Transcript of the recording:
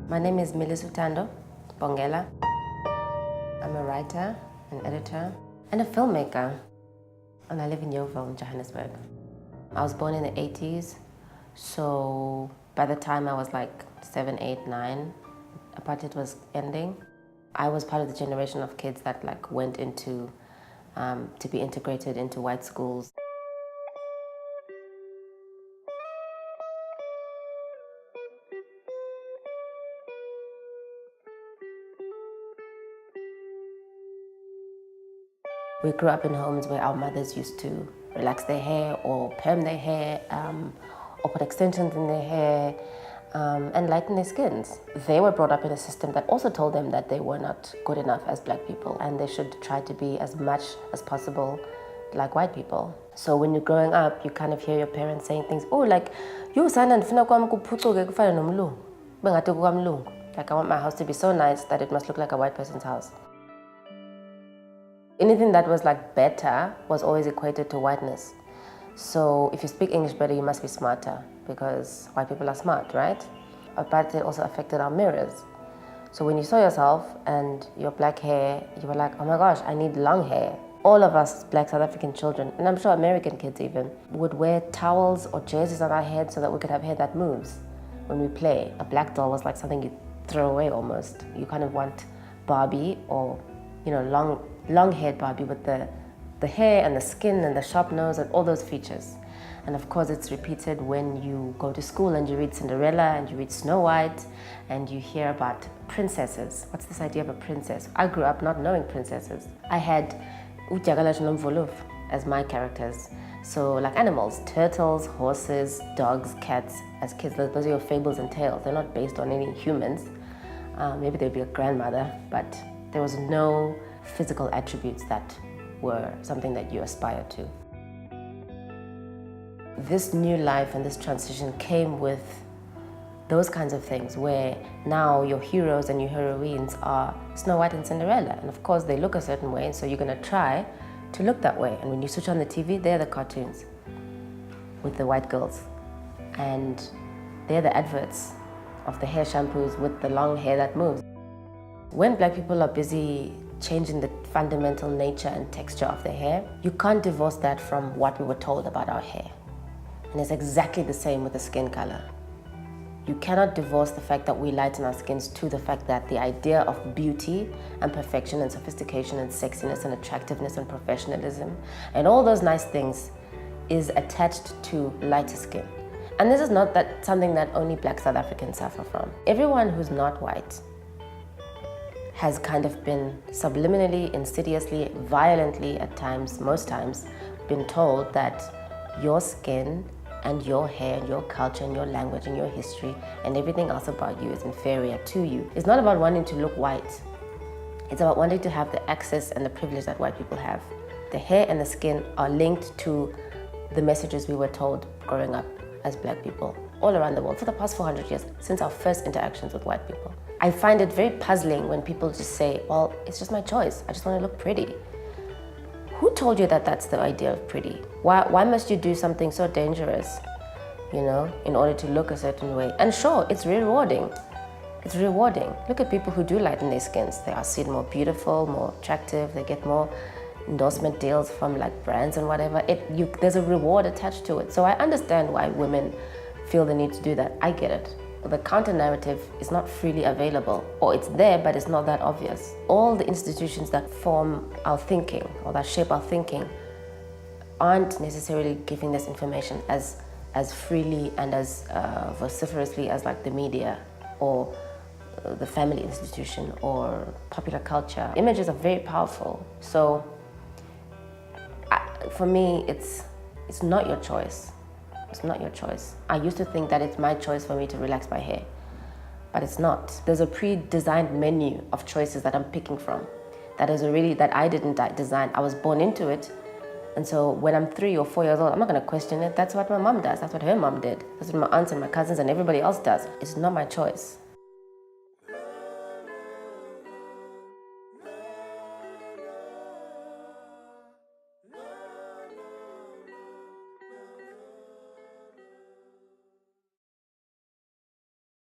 My name is Milisutando Bongela. I'm a writer, an editor, and a filmmaker, and I live in Yeoville in Johannesburg. I was born in the 80s, so by the time I was like 7, 8, 9, apartheid was ending. I was part of the generation of kids that like went into to be integrated into white schools. We grew up in homes where our mothers used to relax their hair or perm their hair or put extensions in their hair and lighten their skins. They were brought up in a system that also told them that they were not good enough as black people and they should try to be as much as possible like white people. So when you're growing up, you kind of hear your parents saying things, oh, like, like I want my house to be so nice that it must look like a white person's house. Anything that was like better was always equated to whiteness. So if you speak English better, you must be smarter because white people are smart, right? Apartheid also affected our mirrors. So when you saw yourself and your black hair, you were like, oh my gosh, I need long hair. All of us black South African children, and I'm sure American kids even, would wear towels or jerseys on our head so that we could have hair that moves when we play. A black doll was like something you throw away almost. You kind of want Barbie or, you know, long-haired Barbie with the hair and the skin and the sharp nose and all those features. And of course it's repeated when you go to school and you read Cinderella and you read Snow White and you hear about princesses. What's this idea of a princess? I grew up not knowing princesses. I had Ujagalaj Nomvolov as my characters. So like animals, turtles, horses, dogs, cats. As kids, those are your fables and tales. They're not based on any humans. Maybe they'd be a grandmother, but there was no physical attributes that were something that you aspire to. This new life and this transition came with those kinds of things where now your heroes and your heroines are Snow White and Cinderella. And of course they look a certain way, and so you're gonna try to look that way. And when you switch on the TV, they're the cartoons with the white girls. And they're the adverts of the hair shampoos with the long hair that moves. When black people are busy changing the fundamental nature and texture of their hair, you can't divorce that from what we were told about our hair. And it's exactly the same with the skin color. You cannot divorce the fact that we lighten our skins to the fact that the idea of beauty and perfection and sophistication and sexiness and attractiveness and professionalism and all those nice things is attached to lighter skin. And this is not something that only black South Africans suffer from. Everyone who's not white has kind of been subliminally, insidiously, violently at times, most times, been told that your skin and your hair and your culture and your language and your history and everything else about you is inferior to you. It's not about wanting to look white. It's about wanting to have the access and the privilege that white people have. The hair and the skin are linked to the messages we were told growing up as black people all around the world for the past 400 years, since our first interactions with white people. I find it very puzzling when people just say, well, it's just my choice. I just want to look pretty. Who told you that that's the idea of pretty? Why must you do something so dangerous, you know, in order to look a certain way? And sure, it's rewarding. It's rewarding. Look at people who do lighten their skins. They are seen more beautiful, more attractive. They get more endorsement deals from like brands and whatever. There's a reward attached to it. So I understand why women feel the need to do that. I get it. The counter-narrative is not freely available, or it's there, but it's not that obvious. All the institutions that form our thinking, or that shape our thinking, aren't necessarily giving this information as freely and as vociferously as like the media, or the family institution, or popular culture. Images are very powerful. So, for me, it's not your choice. It's not your choice. I used to think that it's my choice for me to relax my hair, but it's not. There's a pre-designed menu of choices that I'm picking from that I didn't design. I was born into it. And so when I'm 3 or 4 years old, I'm not gonna question it. That's what my mom does. That's what her mom did. That's what my aunts and my cousins and everybody else does. It's not my choice.